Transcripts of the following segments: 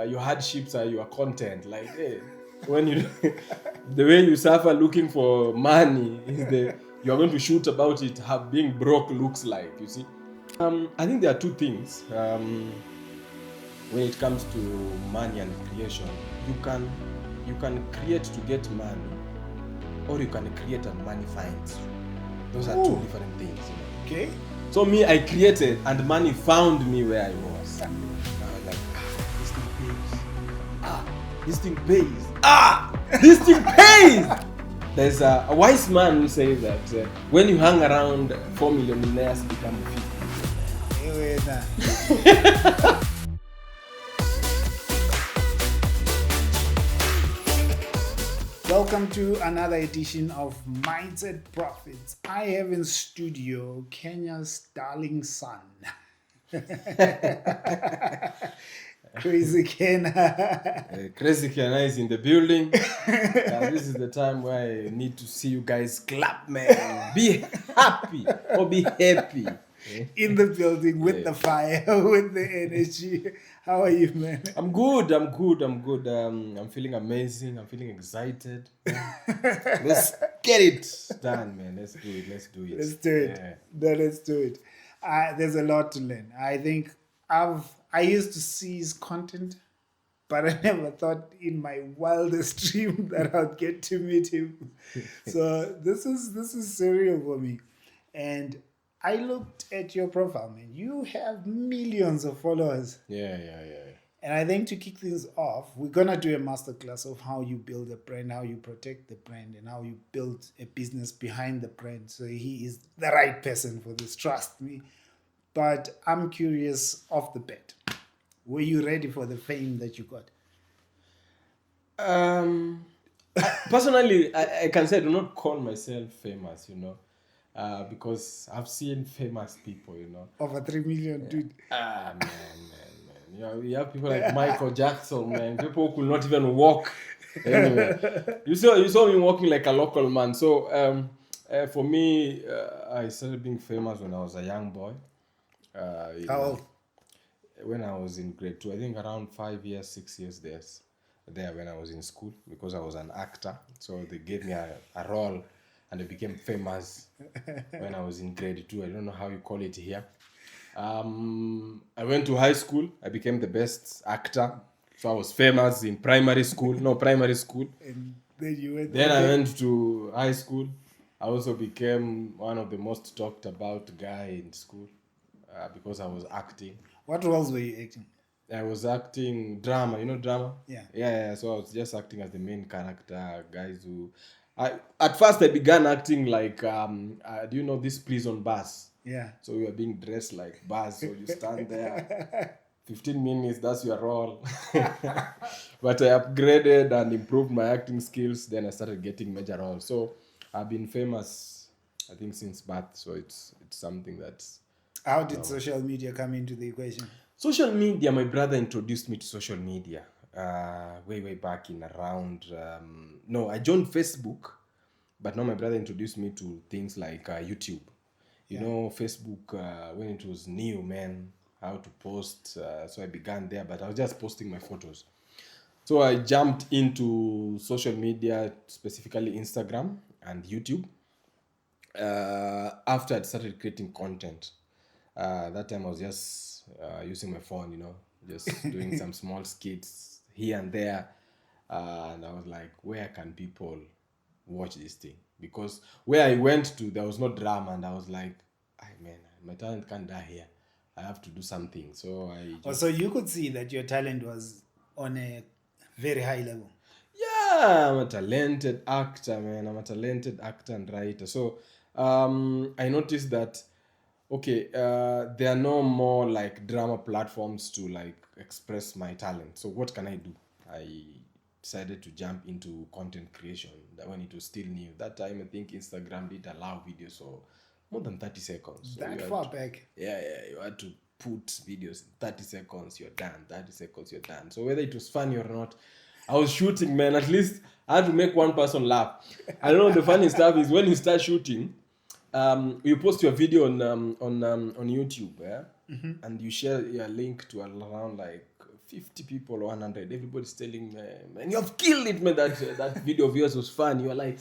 your hardships are your content. Like, hey, when you the way you suffer looking for money is you are going to shoot about it. How being broke looks like. You see, I think there are two things. When it comes to money and creation, you can create to get money, or you can create and money finds you. Those are two different things. Okay. So me, I created and money found me where I was. I was like, this thing pays. This thing pays. There's a wise man who says that when you hang around 4 millionaires, become 50. Welcome to another edition of Mindset Profits. I have in studio Kenya's darling son, Crazy Kennar. Crazy Kennar is in the building. This is the time where I need to see you guys clap, man. Be happy or be happy. In the building with the fire, with the energy. How are you, man? I'm good. I'm feeling amazing. I'm feeling excited. Let's get it done, man. Let's do it. Let's do it. Yeah. Let's do it. There's a lot to learn. I think I used to see his content, but I never thought in my wildest dream that I'd get to meet him. So this is surreal for me. And I looked at your profile, man. You have millions of followers. Yeah. And I think to kick things off, we're going to do a masterclass of how you build a brand, how you protect the brand, and how you build a business behind the brand. So he is the right person for this, trust me. But I'm curious off the bat. Were you ready for the fame that you got? Personally, I can say I do not call myself famous, because I've seen famous people, Over 3 million, dude. Man. You have people like Michael Jackson, man. People who could not even walk. Anyway, you saw me walking like a local man. So for me, I started being famous when I was a young boy. How old? When I was in grade 2, I think around 6 years there when I was in school, because I was an actor. So they gave me a role and I became famous when I was in grade 2. I don't know how you call it here. I went to high school. I became the best actor. So I was famous in primary school. And then you went. Then I went to high school. I also became one of the most talked about guy in school because I was acting. What roles were you acting? I was acting drama. You know drama? Yeah. So I was just acting as the main character. Guys who... At first I began acting like, do you know this prison bus? Yeah. So you are being dressed like bus, so you stand there, 15 minutes, that's your role. But I upgraded and improved my acting skills, then I started getting major roles. So I've been famous, I think, since birth, so it's something that's... How did social media come into the equation? Social media, my brother introduced me to social media way back in around... I joined Facebook, but now my brother introduced me to things like YouTube. Facebook, when it was new, man, how to post. So I began there, but I was just posting my photos. So I jumped into social media, specifically Instagram and YouTube, after I started creating content. That time I was just using my phone, just doing some small skits here and there. And I was like, where can people watch this thing? Because where I went to, there was no drama, and I was like, my talent can't die here. I have to do something. So So you could see that your talent was on a very high level. Yeah, I'm a talented actor, man. I'm a talented actor and writer. So I noticed that, there are no more like drama platforms to like express my talent. So what can I do? I decided to jump into content creation when it was still new. That time, I think Instagram did allow videos for more than 30 seconds. So that far back? Yeah. You had to put videos in 30 seconds, you're done. 30 seconds, you're done. So whether it was funny or not, I was shooting, man. At least I had to make one person laugh. I don't know, the funny stuff is when you start shooting, you post your video on YouTube, yeah? Mm-hmm. And you share your link to around like 50 people or 100, everybody's telling me, man, you have killed it, man. That video of yours was fun. You're like,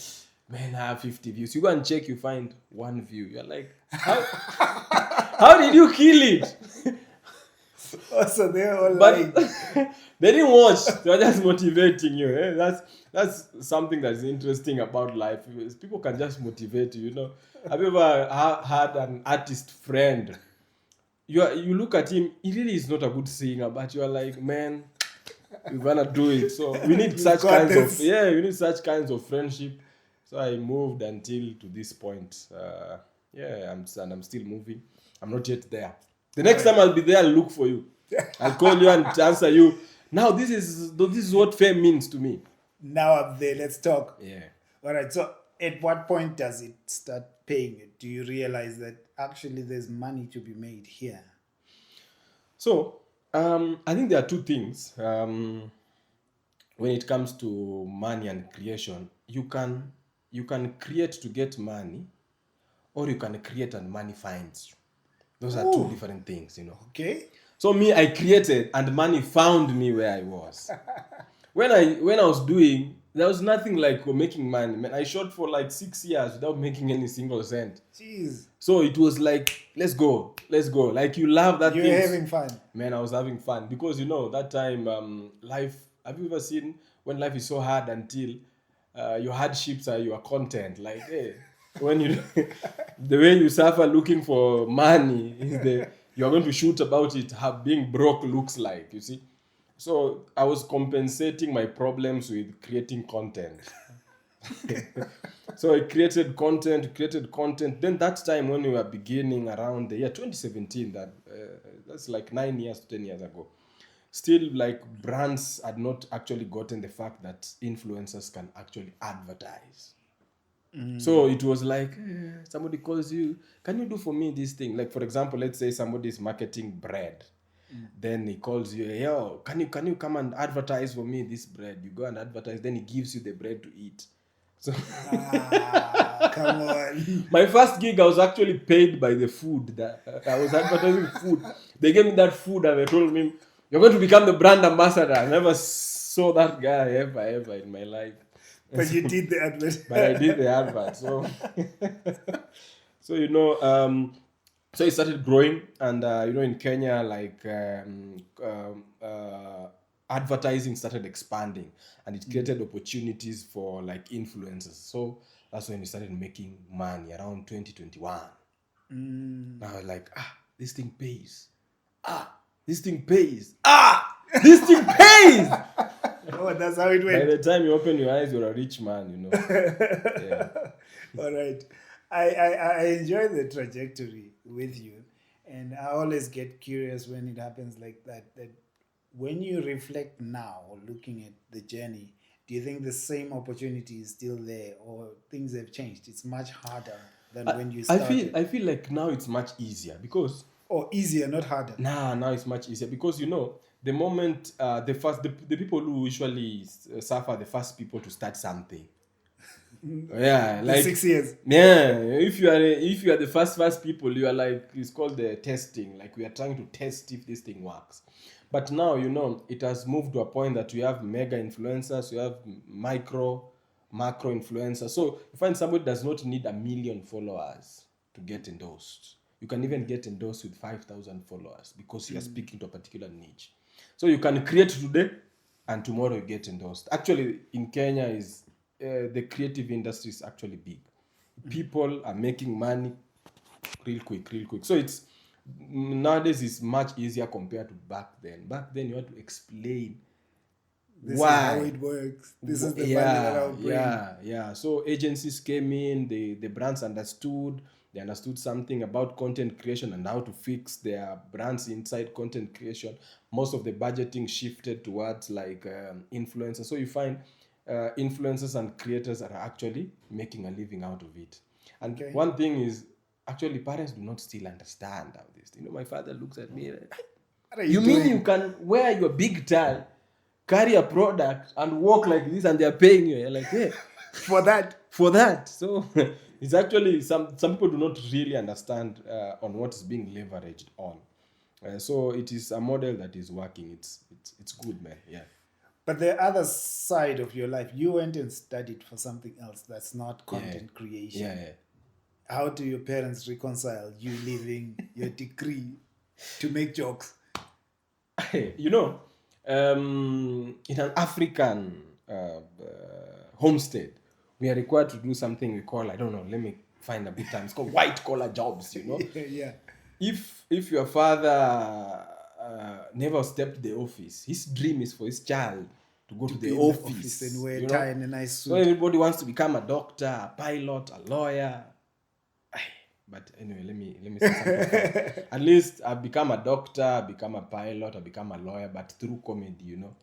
man, I have 50 views. You go and check, you find 1 view. You're like, how did you kill it? Also, they're all But like, they didn't watch. They were just motivating you. That's something that's interesting about life. People can just motivate you. Have you ever had an artist friend? You look at him. He really is not a good singer, but you are like, man, we're gonna do it. So we need such kinds of we need such kinds of friendship. So I moved until to this point. I'm still moving. I'm not yet there. The next time I'll be there, I'll look for you. I'll call you and answer you. Now this is what fame means to me. now I'm there, let's talk. Yeah. All right, so at what point does it start paying you? Do you realize that actually there's money to be made here? So I think there are two things. When it comes to money and creation, you can create to get money, or you can create and money finds you. Those are two different things, Okay. So me, I created and money found me where I was. When I was doing, there was nothing like making money. Man, I shot for like 6 years without making any single cent. Jeez. So it was like, let's go. Like you love that. You're having fun. Man, I was having fun because that time life. Have you ever seen when life is so hard until your hardships are your content? Like, hey, when you the way you suffer looking for money is you're going to shoot about it how being broke looks like, you see. So I was compensating my problems with creating content. So I created content. Then that time when we were beginning around the year 2017, that's like 9 years, 10 years ago. Still, like, brands had not actually gotten the fact that influencers can actually advertise. So it was like, somebody calls you, can you do for me this thing? Like, for example, let's say somebody is marketing bread. Then he calls you, yo, can you come and advertise for me this bread? You go and advertise, then he gives you the bread to eat. So come on. My first gig, I was actually paid by the food. That I was advertising food. They gave me that food and they told me, you're going to become the brand ambassador. I never saw that guy ever in my life. But you did the advert. But I did the advert. So, so it started growing. And, in Kenya, like, advertising started expanding. And it created opportunities for, like, influencers. So that's when we started making money around 2021. I was like, this thing pays. This thing pays. This thing pays. Oh, that's how it went. By the time you open your eyes, you're a rich man, Yeah. All right. I enjoy the trajectory with you. And I always get curious when it happens like that. That when you reflect now, looking at the journey, do you think the same opportunity is still there, or things have changed? It's much harder than when you started. I feel like now it's much easier because... Or easier, not harder. Now it's much easier because the moment the people who usually suffer, the first people to start something. Yeah, like 6 years. Yeah, if you are the first people, you are like, it's called the testing. Like, we are trying to test if this thing works. But now it has moved to a point that we have mega influencers, we have macro influencers. So you find somebody does not need 1 million followers to get endorsed. You can even get endorsed with 5,000 followers because you are speaking to a particular niche. So you can create today and tomorrow you get endorsed. Actually, in Kenya the creative industry is actually big. People are making money real quick. So nowadays it's much easier compared to back then. Back then you had to explain This why. is how it works. This is the money that I'll bring. Yeah. So agencies came in, the brands understood. They understood something about content creation and how to fix their brands inside content creation. Most of the budgeting shifted towards like influencers. So you find influencers and creators are actually making a living out of it. And one thing is, actually, parents do not still understand how this. My father looks at me like, you mean you can wear your big tie, carry a product, and walk like this, and they're paying you? You're like, yeah, for that. So it's actually some people do not really understand on what is being leveraged on. So it is a model that is working. It's good, man. Yeah. But the other side of your life, you went and studied for something else that's not Yeah. content creation. Yeah. How do your parents reconcile you leaving your degree to make jokes? You know, in an African homestead, we are required to do something we call, I don't know, let me find a bit time. It's called white collar jobs, you know. Yeah. If your father never stepped the office, his dream is for his child to go to Be the in office, and wear you a tie know. and a nice So suit. everybody wants to become a doctor, a pilot, a lawyer. But anyway, let me say something first. At least I've become a doctor, I've become a pilot, I've become a lawyer, but through comedy, you know.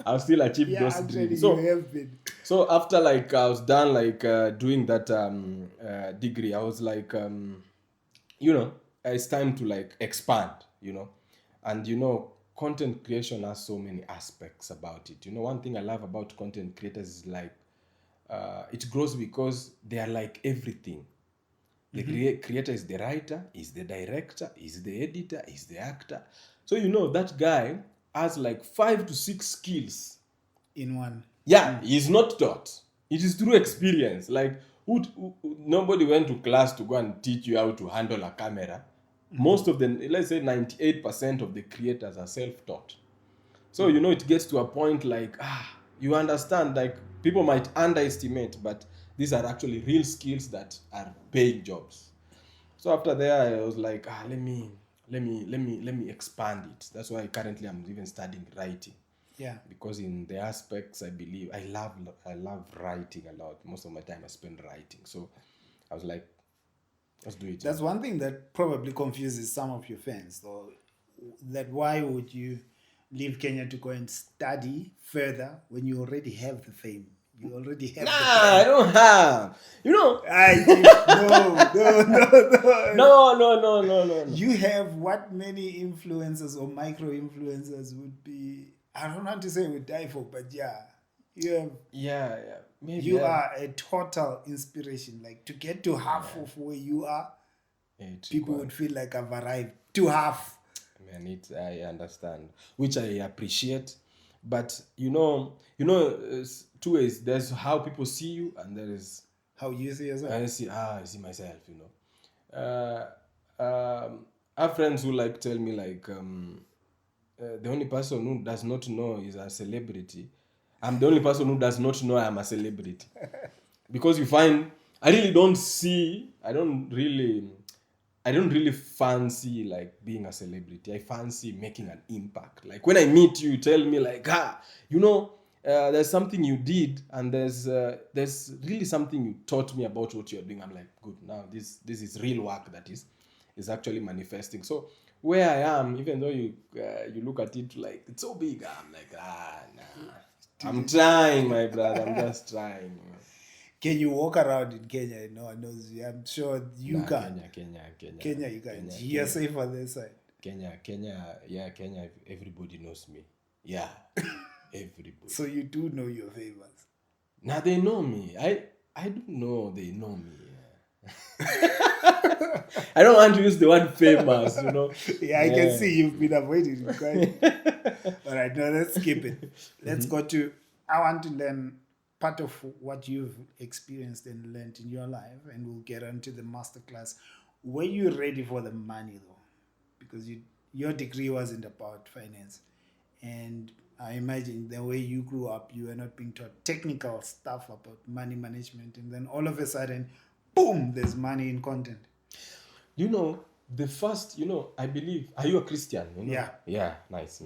I've still achieved Yeah, those actually, dreams. you have been. So after like I was done like doing that degree, I was like, you know, it's time to like expand, you know. And you know, content creation has so many aspects about it. You know, one thing I love about content creators is like it grows because they are like everything. The creator is the writer, is the director, is the editor, is the actor. So you know that guy has like 5 to 6 skills. In one. Yeah, he's not taught. It is through experience. Like nobody went to class to go and teach you how to handle a camera. Most of them, let's say 98% of the creators are self-taught. So you know it gets to a point like you understand like people might underestimate, but these are actually real skills that are paying jobs. So after there, I was like, let me expand it. That's why currently I'm even studying writing. Yeah. Because in the aspects I believe I love writing a lot. Most of my time I spend writing. So I was like, let's do it. That's one thing that probably confuses some of your fans, though. That why would you leave Kenya to go and study further when you already have the fame? You already have Nah, the I don't have. You know. No. You have what many influencers or micro influencers would be. I don't want to say would die for, but yeah, you have. Yeah. Maybe You are a total inspiration. Like to get to half of where you are, people would feel like I've arrived to half. Man, I understand, which I appreciate, but you know, two ways. There's how people see you, and there is How you see yourself. I see myself. You know, I have friends who like tell me like the only person who does not know is a celebrity. I'm the only person who does not know I'm a celebrity, because you find I don't really fancy like being a celebrity. I fancy making an impact. Like when I meet you, you tell me like, you know, there's something you did, and there's really something you taught me about what you're doing. I'm like, good. Now this is real work that is actually manifesting. So where I am, even though you look at it like it's so big, I'm like, nah. I'm trying, my brother. I'm just trying. Can you walk around in Kenya? No one knows you. I'm sure you can. Kenya, You can. You're safe on this side. Kenya, everybody knows me. Yeah, everybody. So you do know you're famous. Now they know me. I don't know they know me. I don't want to use the word famous, you know. Yeah, I can see you've been avoiding it quite. All right, no, let's skip it. Let's go to, I want to learn part of what you've experienced and learned in your life, and we'll get on to the masterclass. Were you ready for the money, though? Because your degree wasn't about finance. And I imagine the way you grew up, you were not being taught technical stuff about money management. And then all of a sudden, boom, there's money in content. You know, the first, I believe, are you a Christian? You know? Yeah. Yeah, nice.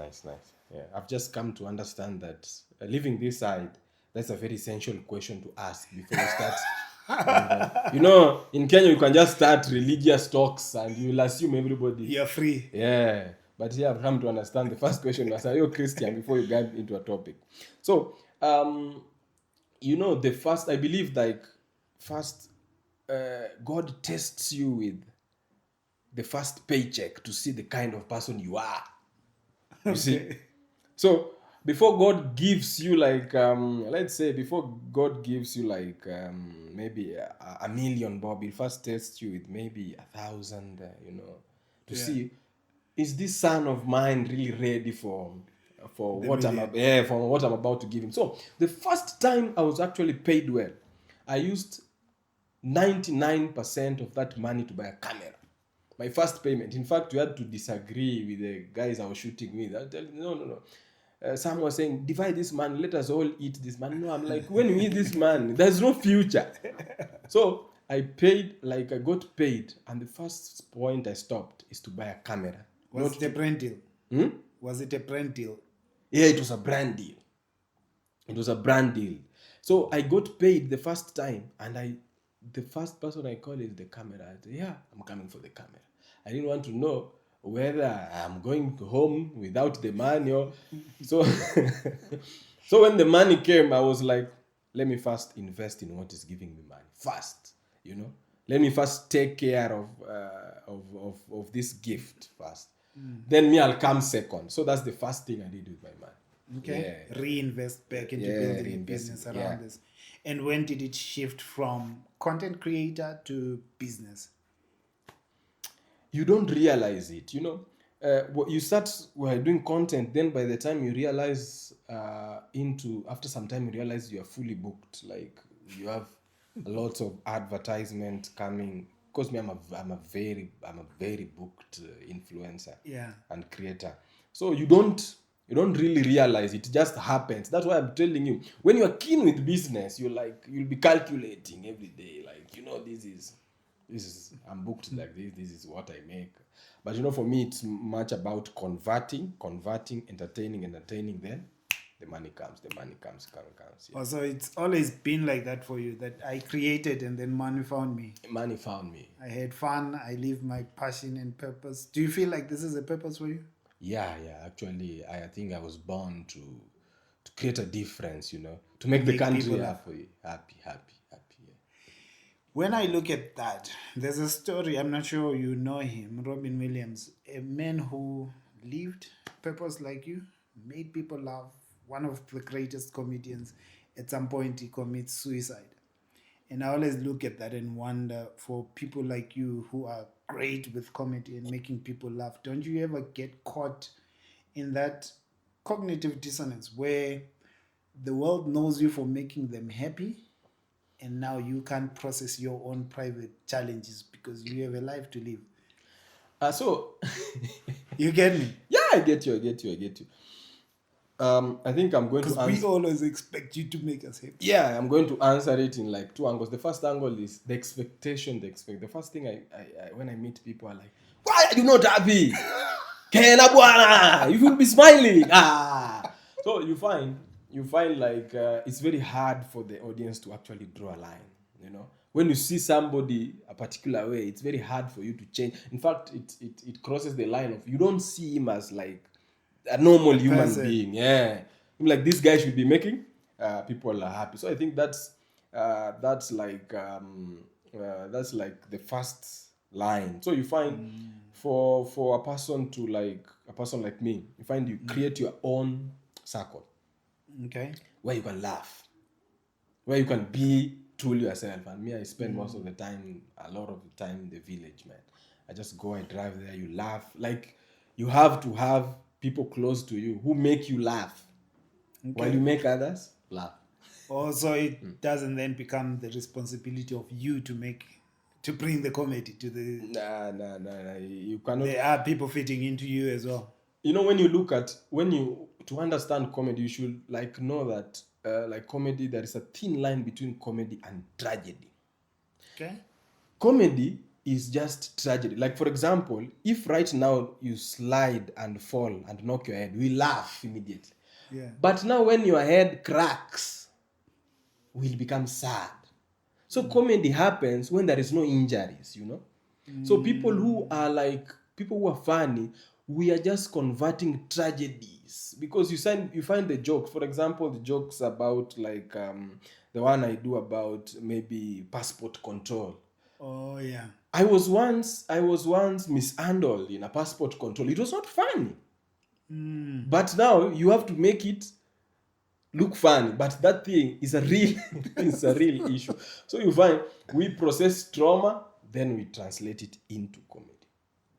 Yeah, I've just come to understand that living this side, that's a very essential question to ask before you start. And, in Kenya, you can just start religious talks and you'll assume everybody. You're free. Yeah. But here I've come to understand the first question was, are you a Christian, before you get into a topic? So, the first, I believe, like, first, God tests you with the first paycheck to see the kind of person you are. You see? So, before God gives you like, let's say, before God gives you like maybe a million bob, He'll first test you with maybe 1,000, to see, is this son of mine really ready for The what for what I'm about to give him? So the first time I was actually paid well, I used 99% of that money to buy a camera. My first payment. In fact, we had to disagree with the guys I was shooting with. I tell you, no. Some was saying, divide this man, let us all eat this man. No, I'm like, when we eat this man, there's no future. So I got paid, and the first point I stopped is to buy a camera. Was it a brand deal? Was it a brand deal? Yeah, it was a brand deal. It was a brand deal. So I got paid the first time, and the first person I called is the camera. I said, yeah, I'm coming for the camera. I didn't want to know whether I'm going home without the money or so. So when the money came, I was like, let me first invest in what is giving me money first. Let me first take care of this gift first. Then me, I'll come second. So that's the first thing I did with my money. Okay. Yeah. Reinvest back into building a business around this. And when did it shift from content creator to business? You don't realize it, you start doing content, then by the time you realize after some time you realize you are fully booked, like you have a lot of advertisement coming, because me, I'm a very booked influencer and creator. So you don't really realize it, just happens. That's why I'm telling you, when you are keen with business, you'll be calculating every day, like, this is I'm booked like this is what I make. But for me, it's much about converting, entertaining, then the money comes. Yeah. So it's always been like that for you, that I created and then money found me. I had fun, I lived my passion and purpose. Do you feel like this is a purpose for you? Yeah, actually I think I was born to create a difference, to make the country happy. When I look at that, there's a story, I'm not sure you know him, Robin Williams, a man who lived purpose like you, made people laugh, one of the greatest comedians. At some point, he commits suicide. And I always look at that and wonder, for people like you who are great with comedy and making people laugh, don't you ever get caught in that cognitive dissonance where the world knows you for making them happy, and now you can't process your own private challenges because you have a life to live? So you get me? Yeah, I get you. I think I'm going to answer. Because we always expect you to make us happy. Yeah, I'm going to answer it in like two angles. The first angle is the expectation. The first thing I when I meet people, are like, why are you not happy? Kennar bwana, you should be smiling. So you find like it's very hard for the audience to actually draw a line. When you see somebody a particular way, it's very hard for you to change. In fact, it crosses the line of, you don't see him as like a normal human being. Yeah, like, this guy should be making people are happy. So I think that's like the first line. So you find for a person like me, you find you create your own circle. Okay. Where you can laugh, where you can be truly yourself. And me, I spend a lot of the time in the village, man. I just go, I drive there, you laugh. Like, you have to have people close to you who make you laugh, while you make others laugh. Also, it doesn't then become the responsibility of you to bring the comedy to the... Nah. You cannot. There are people fitting into you as well. To understand comedy, you should know that comedy, there is a thin line between comedy and tragedy. Okay. Comedy is just tragedy. Like, for example, if right now you slide and fall and knock your head, we laugh immediately. Yeah. But now when your head cracks, we'll become sad. So comedy happens when there is no injuries, So people who are funny, we are just converting tragedies, because you find the jokes. For example, the jokes about the one I do about maybe passport control. Oh yeah. I was once mishandled in a passport control. It was not funny. But now you have to make it look funny. But that thing is a real issue. So you find we process trauma, then we translate it into comedy.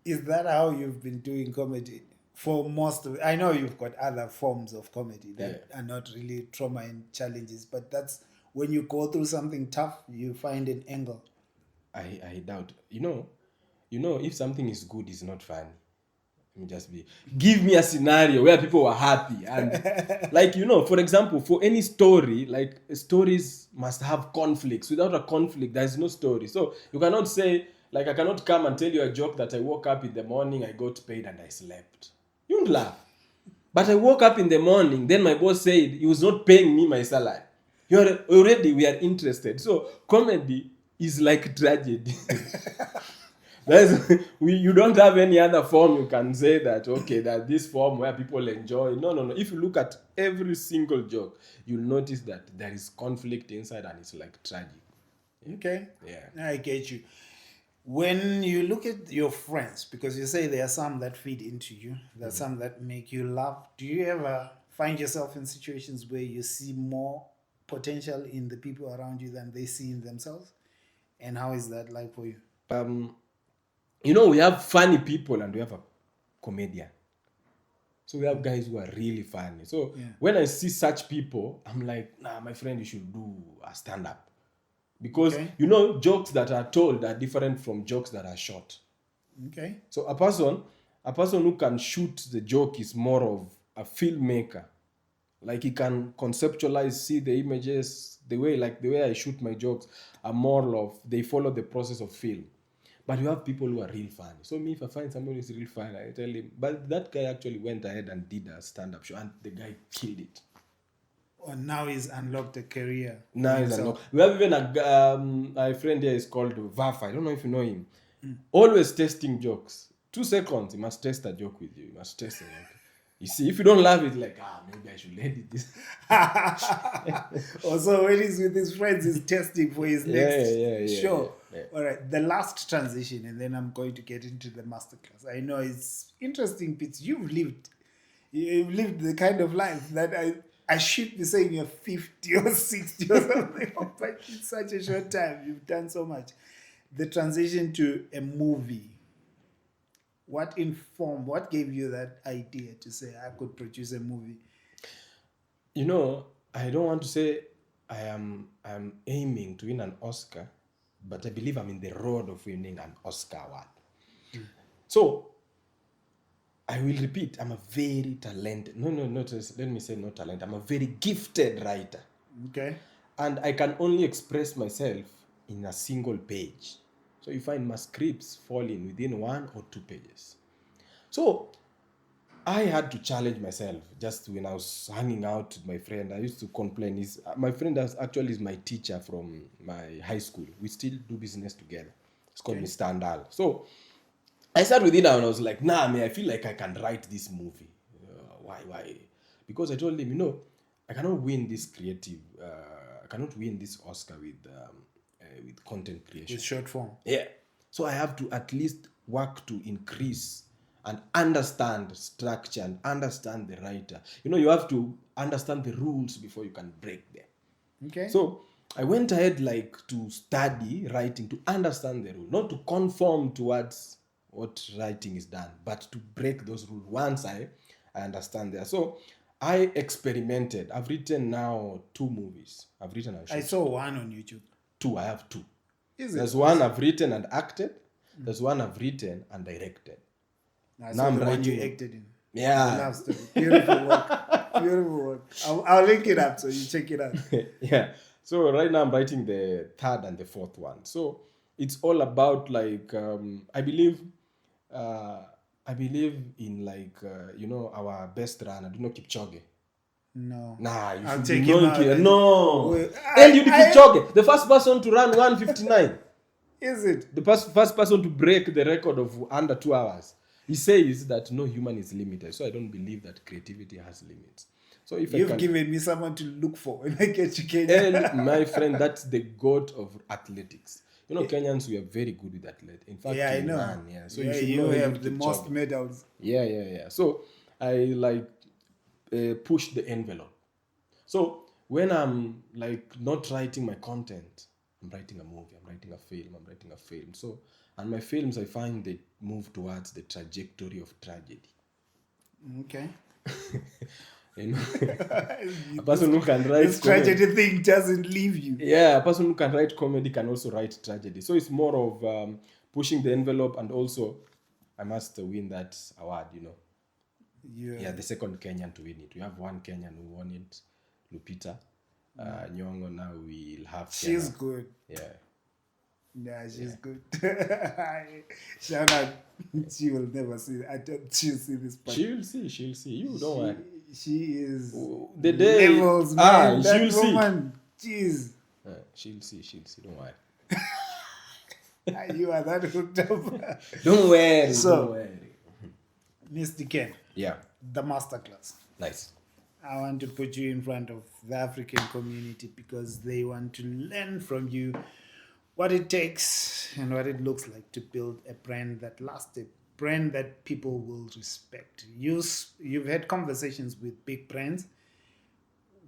Is that how you've been doing comedy for most of it? I know you've got other forms of comedy that are not really trauma and challenges, but that's when you go through something tough, you find an angle. I doubt. If something is good, it's not funny. Let me just be. Give me a scenario where people were happy and, like, for example, for any story, like, stories must have conflicts. Without a conflict, there is no story. So you cannot say, like, I cannot come and tell you a joke that I woke up in the morning, I got paid, and I slept. You won't laugh. But I woke up in the morning, then my boss said he was not paying me my salary. We are interested. So comedy is like tragedy. You don't have any other form you can say that, okay, that this form where people enjoy. No. If you look at every single joke, you'll notice that there is conflict inside and it's like tragic. Okay. Yeah. I get you. When you look at your friends, because you say there are some that feed into you, there are some that make you laugh, do you ever find yourself in situations where you see more potential in the people around you than they see in themselves? And how is that like for you? We have funny people and we have a comedian. So we have guys who are really funny. So when I see such people, I'm like, nah, my friend, you should do a stand-up. Because, jokes that are told are different from jokes that are short. Okay. So a person who can shoot the joke is more of a filmmaker. Like, he can conceptualize, see the images, the way I shoot my jokes are more of, they follow the process of film. But you have people who are real funny. So me, if I find somebody who's real funny, I tell him. But that guy actually went ahead and did a stand-up show, and the guy killed it. Or now he's unlocked a career. Now he's unlocked. We have even a friend here is called Vafa. I don't know if you know him. Always testing jokes. 2 seconds, he must test a joke with you. He must test it. You see, if you don't love it, like, maybe I should edit this. Also, when he's with his friends, he's testing for his next show. Yeah. All right, the last transition, and then I'm going to get into the masterclass. I know it's interesting, Pete. You've lived the kind of life that I should be saying you're 50 or 60 or something, but in such a short time, you've done so much. The transition to a movie. What gave you that idea to say I could produce a movie? I don't want to say I'm aiming to win an Oscar, but I believe I'm in the road of winning an Oscar award. So I will repeat, I'm a very talented, let me say not talented, I'm a very gifted writer. Okay. And I can only express myself in a single page. So you find my scripts fall in within 1 or 2 pages. So I had to challenge myself. Just when I was hanging out with my friend, I used to complain. My friend is my teacher from my high school. We still do business together. It's called Mr. Andal. So I sat with him and I was like, I feel like I can write this movie. Why? Because I told him, I cannot win this I cannot win this Oscar with content creation. With short form. Yeah. So I have to at least work to increase and understand structure and understand the writer. You have to understand the rules before you can break them. Okay. So I went ahead to study writing, to understand the rule, not to conform towards what writing is done, but to break those rules once I understand there. So I experimented. I've written now 2 movies. I saw one on YouTube. 2. I have 2. There's one I've written and acted. There's one I've written and directed. Now I'm the one you acted in. Yeah. Love story. Beautiful work. Beautiful work. I'll link it up so you check it out. Yeah. So right now I'm writing the 3rd and the 4th one. So it's all about I believe in our best runner. Do you know Kipchoge? No. Nah, you I'll should take know him out. No. Eliud Kipchoge, the first person to run 1:59. Is it? The first person to break the record of under 2 hours. He says that no human is limited. So I don't believe that creativity has limits. So if You've given me someone to look for when I get to Kenya. My friend, that's the goat of athletics. Kenyans, we are very good with athletics. In fact, I know. So you have the most medals. Yeah. So I push the envelope. So when I'm not writing my content, I'm writing a movie, I'm writing a film, I'm writing a film. So, and my films, I find they move towards the trajectory of tragedy. Okay. You know, a this, person who can write this tragedy thing doesn't leave you. Yeah, a person who can write comedy can also write tragedy. So it's more of pushing the envelope, and also I must win that award. Yeah, the second Kenyan to win it. We have one Kenyan who won it, Lupita Nyong'o. Now we'll have. She's Kennar. good. Yeah. Yeah, she's good. Shout out. She will never see. I don't. She'll see this. Part. She'll see. You don't worry. She is the day levels, man. That she'll woman. Jeez. She'll see. Don't worry. You are that hooked up. Don't worry. So, don't worry. Mr. Ken. Yeah. The masterclass. Nice. I want to put you in front of the African community because they want to learn from you what it takes and what it looks like to build a brand that lasts, a brand that people will respect. You've had conversations with big brands.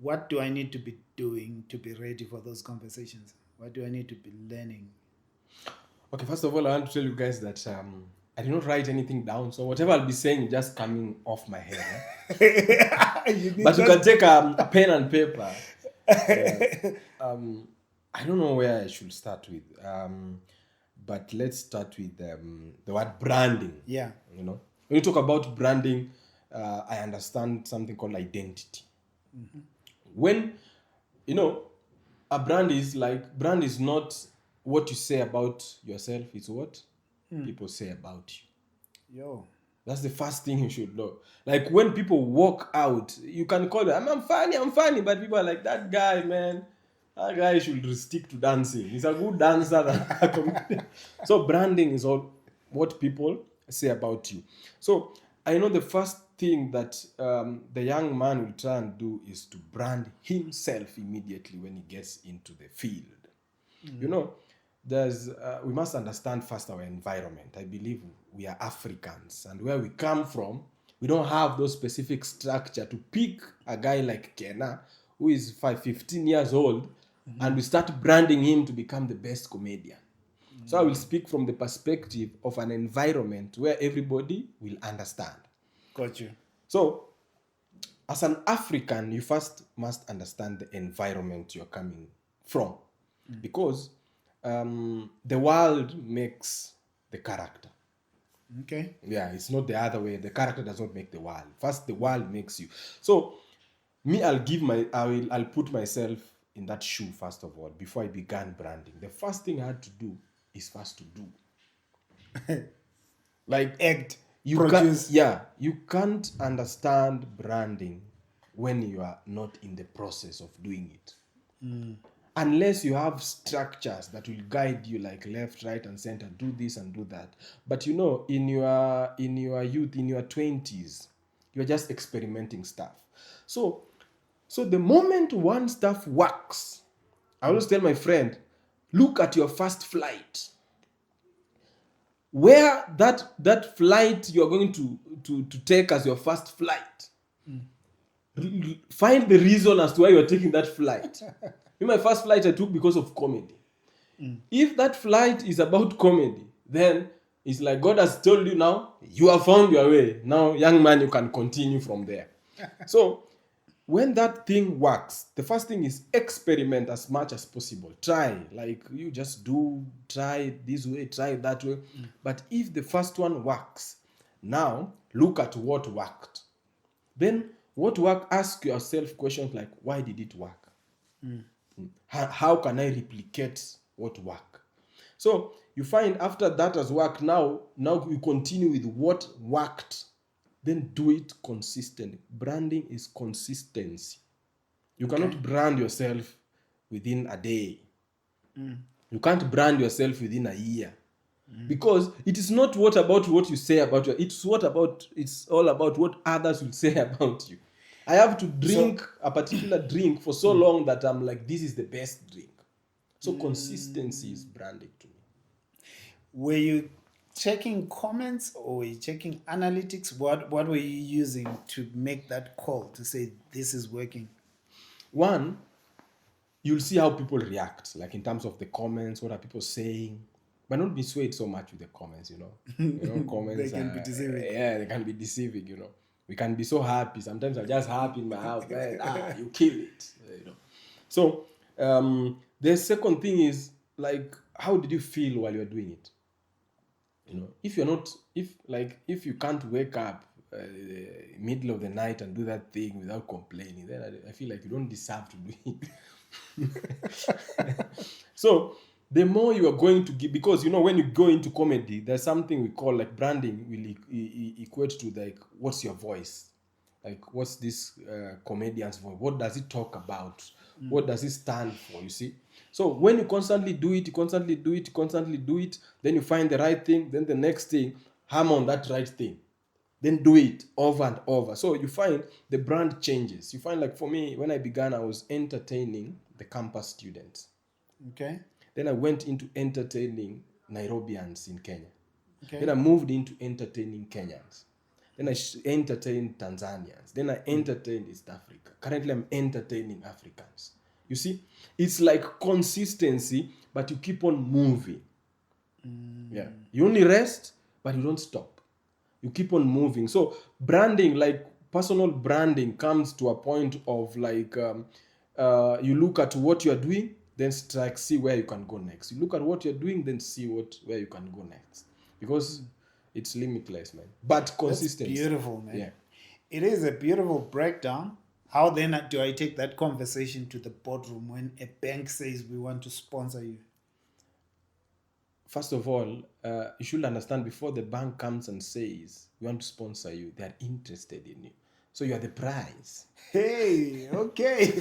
What do I need to be doing to be ready for those conversations? What do I need to be learning? Okay, first of all, I want to tell you guys that I did not write anything down, so whatever I'll be saying is just coming off my head. But you can take a pen and paper. I don't know where I should start with, but let's start with the word branding. Yeah. When you talk about branding, I understand something called identity. Mm-hmm. When a brand is not what you say about yourself, it's what people say about you. Yo. That's the first thing you should know. Like when people walk out, you can call them, I'm funny, but people are like, that guy, man, that guy should stick to dancing. He's a good dancer. So branding is all what people say about you. So I know the first thing that the young man will try and do is to brand himself immediately when he gets into the field. We must understand first our environment. I believe we are Africans, and where we come from, we don't have those specific structure to pick a guy like Kennar, who is 15 years old, and we start branding him to become the best comedian. So I will speak from the perspective of an environment where everybody will understand. Got you. So, as an African, you first must understand the environment you're coming from, because the world makes the character. Okay. Yeah, it's not the other way. The character does not make the world. First, the world makes you. So, I'll put myself in that shoe first of all before I began branding. The first thing I had to do is first to do. Like act. You can't understand branding when you are not in the process of doing it. Unless you have structures that will guide you, like left, right, and center, do this and do that. But in your youth, in your 20s, you're just experimenting stuff. So the moment one stuff works, I always tell my friend, look at your first flight. Where that flight you're going to take as your first flight. Find the reason as to why you're taking that flight. In my first flight I took because of comedy. If that flight is about comedy, then it's like God has told you now, you have found your way. Now, young man, you can continue from there. So when that thing works, the first thing is experiment as much as possible. Try, like you just try this way, try that way. But if the first one works, now look at what worked. Then what worked, ask yourself questions like, why did it work? How can I replicate what worked? So you find after that has worked, now you continue with what worked. Then do it consistently. Branding is consistency. You cannot brand yourself within a day. You can't brand yourself within a year. Because it is not about what you say about you. It's all about what others will say about you. I have to drink a particular drink for so long that I'm like, this is the best drink. So consistency is branding to me. Were you checking comments or were you checking analytics? What were you using to make that call to say this is working? One, you'll see how people react, like in terms of the comments, what are people saying. But not be swayed so much with the comments, They comments can be deceiving. they can be deceiving. We can be so happy. Sometimes I'm just happy in my house, man. You kill it. So the second thing is, like, how did you feel while you're doing it? If you're not, if you can't wake up middle of the night and do that thing without complaining, then I feel like you don't deserve to do it. So the more you are going to give, because when you go into comedy, there's something we call, like, branding will equate to, like, what's your voice, like, what's this comedian's voice, what does it talk about, what does it stand for, you see. So when you constantly do it, then you find the right thing, then the next thing, hammer on that right thing, then do it over and over. So you find the brand changes. You find, like, for me, when I began, I was entertaining the campus students. Okay. Then I went into entertaining Nairobians in Kenya. Okay. Then I moved into entertaining Kenyans. Then I entertained Tanzanians. Then I entertained East Africa. Currently, I'm entertaining Africans. You see, it's like consistency, but you keep on moving. Yeah, you only rest, but you don't stop. You keep on moving. So branding, like personal branding, comes to a point of, like, you look at what you are doing, then see where you can go next. You look at what you're doing, then see where you can go next, because it's limitless, man. But consistency. That's beautiful, man. Yeah. It is a beautiful breakdown. How then do I take that conversation to the boardroom when a bank says we want to sponsor you? First of all, you should understand, before the bank comes and says we want to sponsor you, they are interested in you. So you are the prize. Hey, okay.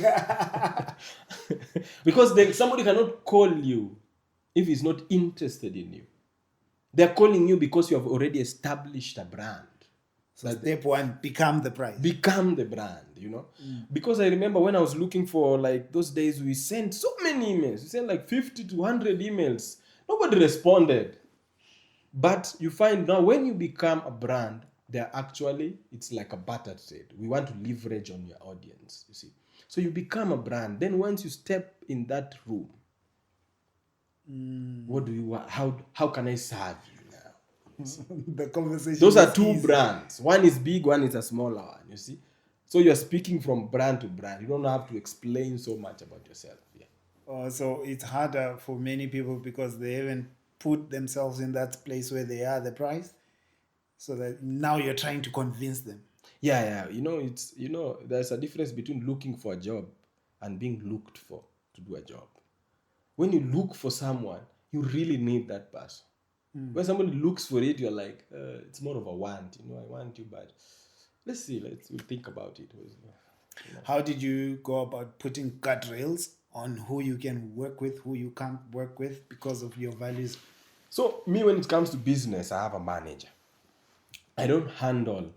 Because somebody cannot call you if he's not interested in you. They're calling you because you have already established a brand. So step one, become the prize. Become the brand, Because I remember when I was looking for, like, those days, we sent so many emails. We sent like 50 to 100 emails. Nobody responded. But you find now, when you become a brand, it's like a barter trade. We want to leverage on your audience, you see. So you become a brand. Then once you step in that room, what do you want? How can I serve you now? The conversation. Those are two brands. One is big, one is a smaller one, you see. So you're speaking from brand to brand. You don't have to explain so much about yourself. Yeah. So it's harder for many people because they haven't put themselves in that place where they are the prize. So that now you're trying to convince them. Yeah. There's a difference between looking for a job and being looked for to do a job. When you look for someone, you really need that person. When somebody looks for it, you're like, it's more of a want. I want you, but let's see. We'll think about it. How did you go about putting guardrails on who you can work with, who you can't work with because of your values? So me, when it comes to business, I have a manager. I don't handle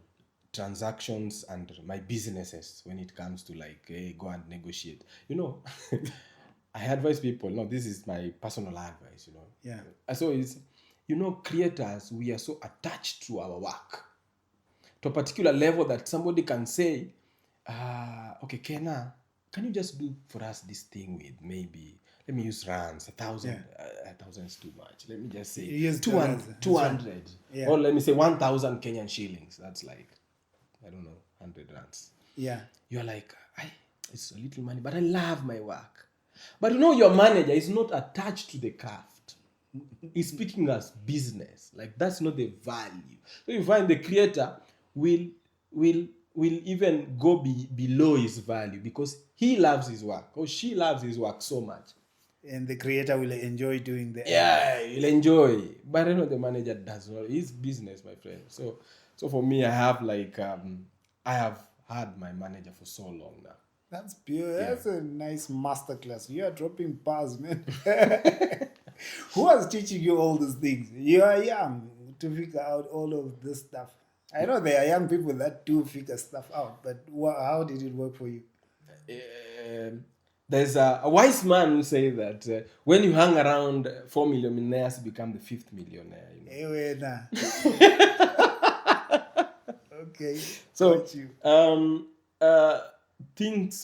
transactions and my businesses when it comes to, like, hey, go and negotiate. I advise people. No, this is my personal advice. Yeah. So it's, creators, we are so attached to our work to a particular level that somebody can say, okay, Kennar, can you just do for us this thing with, maybe, let me use rands, 1,000. Yeah. 1,000 is too much. Let me just say Use 200. Yeah. Or let me say 1,000 Kenyan shillings. That's like, I don't know, 100 rands. Yeah. You're like, it's a little money, but I love my work. But your manager is not attached to the craft. He's speaking as business. Like, that's not the value. So you find the creator will even go below his value because he loves his work or she loves his work so much. And the creator will enjoy doing the he'll enjoy. But the manager does not. It's business, my friend. So for me, I have I have had my manager for so long now. That's beautiful. Yeah. That's a nice masterclass. You are dropping bars, man. Who was teaching you all these things? You are young to figure out all of this stuff. I know there are young people that do figure stuff out, but how did it work for you? There's a wise man who say that when you hang around 4 millionaires, you become the 5th millionaire. Okay. So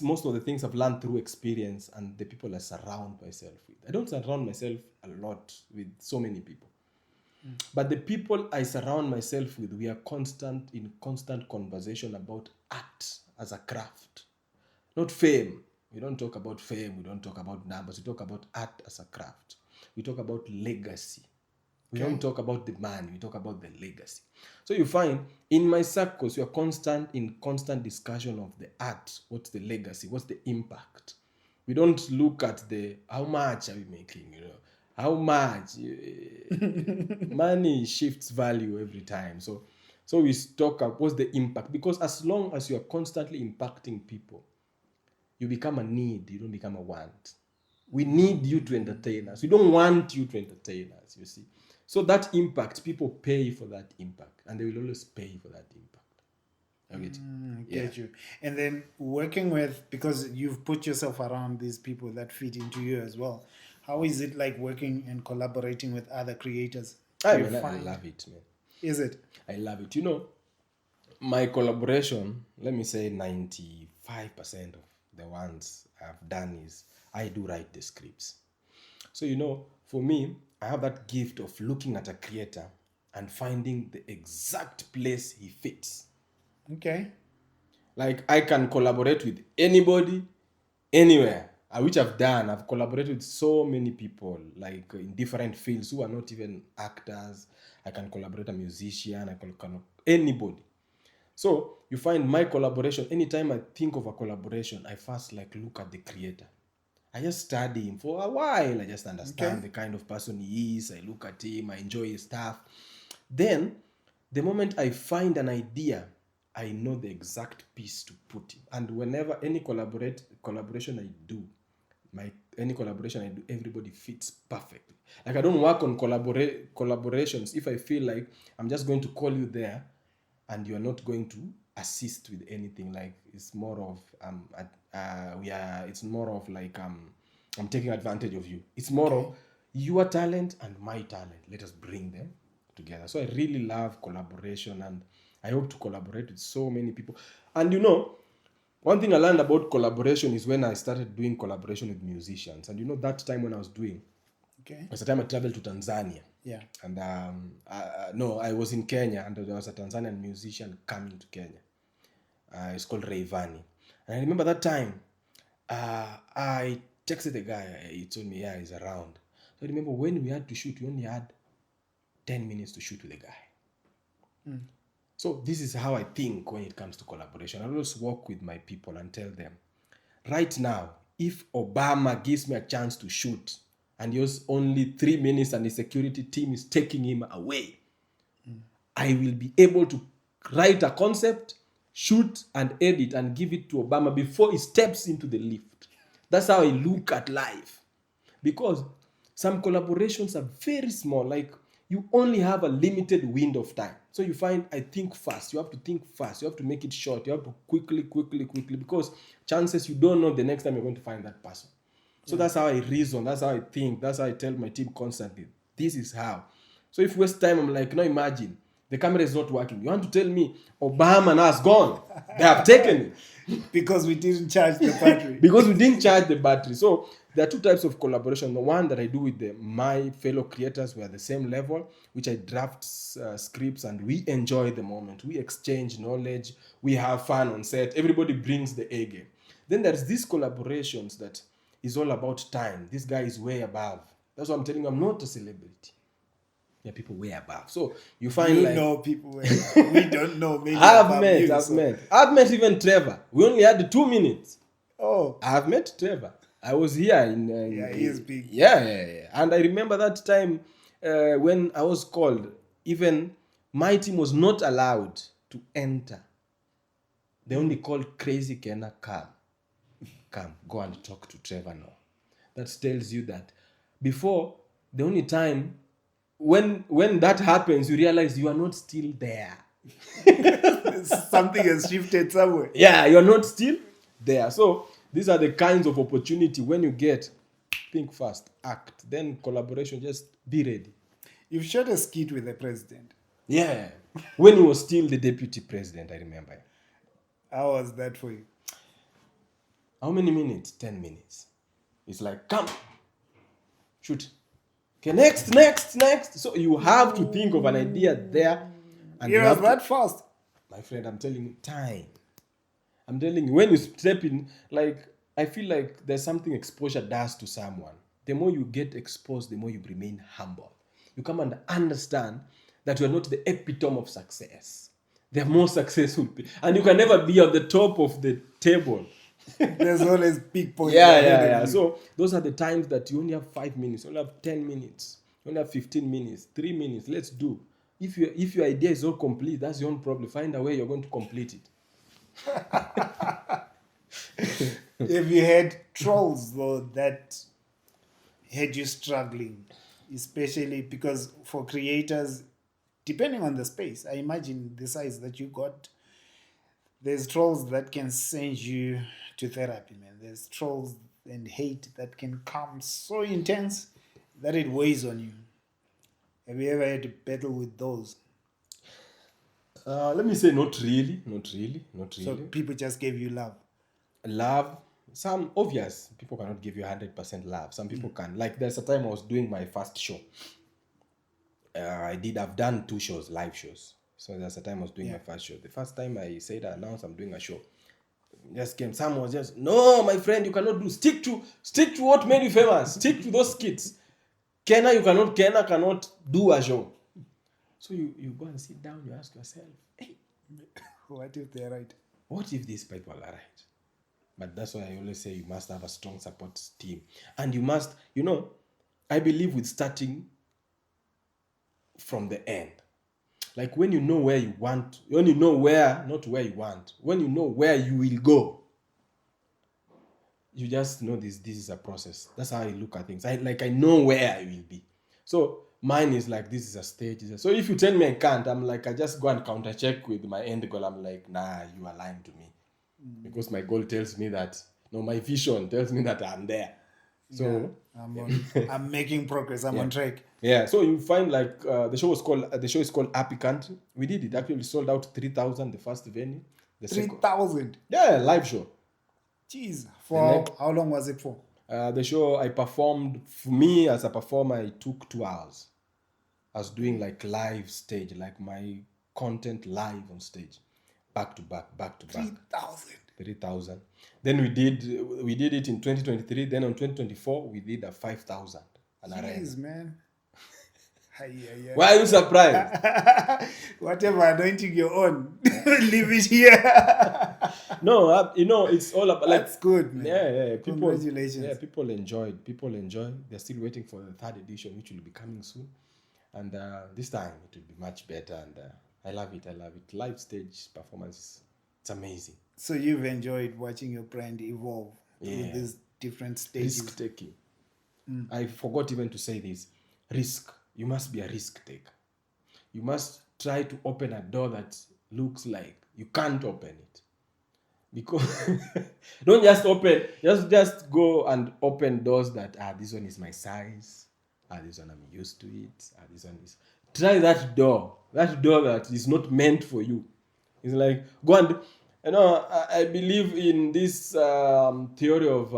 most of the things I've learned through experience and the people I surround myself with. I don't surround myself a lot with so many people. But the people I surround myself with, we are in constant conversation about art as a craft, not fame. We don't talk about fame. We don't talk about numbers. We talk about art as a craft. We talk about legacy. We don't talk about the man. We talk about the legacy. So you find in my circles, you are in constant discussion of the art. What's the legacy? What's the impact? We don't look at how much are we making, how much. Money shifts value every time. So we talk about what's the impact, because as long as you are constantly impacting people, you become a need, you don't become a want. We need you to entertain us. We don't want you to entertain us, you see. So that impact, people pay for that impact, and they will always pay for that impact. I get you. Get you. And then working with, because you've put yourself around these people that fit into you as well, how is it like working and collaborating with other creators? I love it, man. Is it? I love it. My collaboration, let me say 95% of the ones I've done is I do write the scripts. So, for me, I have that gift of looking at a creator and finding the exact place he fits. Okay. Like, I can collaborate with anybody, anywhere, which I've done. I've collaborated with so many people, like in different fields who are not even actors. I can collaborate a musician, I can anybody. So you find my collaboration, anytime I think of a collaboration, I first look at the creator. I just study him for a while. I just understand the kind of person he is. I look at him, I enjoy his stuff. Then, the moment I find an idea, I know the exact piece to put in. And whenever any collaboration I do, everybody fits perfectly. Like, I don't work on collaborations if I feel like I'm just going to call you there and you're not going to assist with anything. Like, it's more of I'm taking advantage of you. It's more of your talent and my talent. Let us bring them together. So I really love collaboration, and I hope to collaborate with so many people. And one thing I learned about collaboration is when I started doing collaboration with musicians. And that time when I was doing, was the time I traveled to Tanzania. Yeah. And I was in Kenya, and there was a Tanzanian musician coming to Kenya. It's called Rayvanny. And I remember that time, I texted the guy. He told me, he's around. So I remember when we had to shoot, we only had 10 minutes to shoot with the guy. So this is how I think when it comes to collaboration. I always work with my people and tell them, right now, if Obama gives me a chance to shoot and he has only 3 minutes and the security team is taking him away, I will be able to write a concept, shoot and edit and give it to Obama before he steps into the lift. That's how I look at life. Because some collaborations are very small. Like, you only have a limited window of time. So you find, I think fast. You have to think fast. You have to make it short. You have to quickly, because chances you don't know the next time you're going to find that person. So that's how I reason. That's how I think. That's how I tell my team constantly. This is how. So if waste time, I'm like, imagine. The camera is not working. You want to tell me Obama now is gone? They have taken it. Because we didn't charge the battery. Because we didn't charge the battery. So there are two types of collaboration. The one that I do with my fellow creators, we are the same level, which I draft scripts and we enjoy the moment. We exchange knowledge. We have fun on set. Everybody brings the A game. Then there's these collaborations that is all about time. This guy is way above. That's what I'm telling you. I'm not a celebrity. Yeah, people way above. So you find people way above. We don't know. Maybe I've met even Trevor. We only had 2 minutes. Oh, I've met Trevor. I was here in he is big. Yeah. And I remember that time when I was called, even my team was not allowed to enter. They only called Crazy Kennar, come, go and talk to Trevor now. That tells you that before, the only time when that happens, you realize you are not still there. Something has shifted somewhere. Yeah, you're not still there. So these are the kinds of opportunity when you get, think fast, act. Then collaboration, just be ready. You've shot a skit with the president. Yeah, when he was still the deputy president, I remember. How was that for you? How many minutes? 10 minutes. It's like, come, shoot. Okay, next. So you have to think of an idea there, and It you was have that to, fast. my friend, I'm telling you, time. I'm telling you, when you step in, like, I feel like there's something exposure does to someone. The more you get exposed, the more you remain humble. You come and understand that you're not the epitome of success. There are more successful people. And you can never be at the top of the table. There's always big points Yeah. ahead of you. So those are the times that you only have 5 minutes, you only have 10 minutes, you only have 15 minutes, 3 minutes. Let's do. If your idea is not complete, that's your own problem. Find a way you're going to complete it. If you had trolls though that had you struggling, especially because for creators, depending on the space, I imagine the size that you got, there's trolls that can send you to therapy, man. There's trolls and hate that can come so intense that it weighs on you. Have you ever had to battle with those? Let me say not really. So people just gave you love. Love, some obvious people cannot give you 100% love. Some people can. Like there's a time I was doing my first show. I've done 2 shows, live shows. So there's a time I was doing my first show. The first time I said I announced I'm doing a show, just came. Someone was just, no, my friend, you cannot do. Stick to what made you famous. Stick to those skits. Kennar cannot do a show. So you go and sit down. You ask yourself, hey, What if they're right? what if these people are right? But that's why I always say you must have a strong support team, and you must, I believe with starting from the end. Like when you know where you want, when you know where, not where you want, when you know where you will go, you just know this is a process. That's how I look at things. I know where I will be. So mine is like, this is a stage. So if you tell me I can't, I'm like, I just go and counter check with my end goal. I'm like, nah, you are lying to me. Because my goal tells me that, no, my vision tells me that I'm there. So I'm making progress. I'm on track. yeah, so you find like the show is called Happy Country. We did it. Actually sold out 3,000 the first venue. The second, 3,000. yeah, live show. Jeez. For how long was it for? The show I performed, for me as a performer, it took 2 hours. I was doing like live stage, like my content live on stage, back to back. 3,000. Then we did it in 2023. Then on 2024 we did a 5,000. Jeez, man. Why are you surprised? Whatever anointing you're on, leave it here. No, it's all about like. That's good, man. Yeah. People, congratulations. Yeah, people enjoyed. They're still waiting for the 3rd edition, which will be coming soon. And this time it will be much better. And I love it. Live stage performance, it's amazing. So you've enjoyed watching your brand evolve through these different stages. Risk taking. I forgot even to say this. Risk. You must be a risk taker. You must try to open a door that looks like you can't open it. Because don't just open, just go and open doors that, this one is my size, this one I'm used to it, this one is. Try that door that is not meant for you. It's like, go and, I believe in this theory of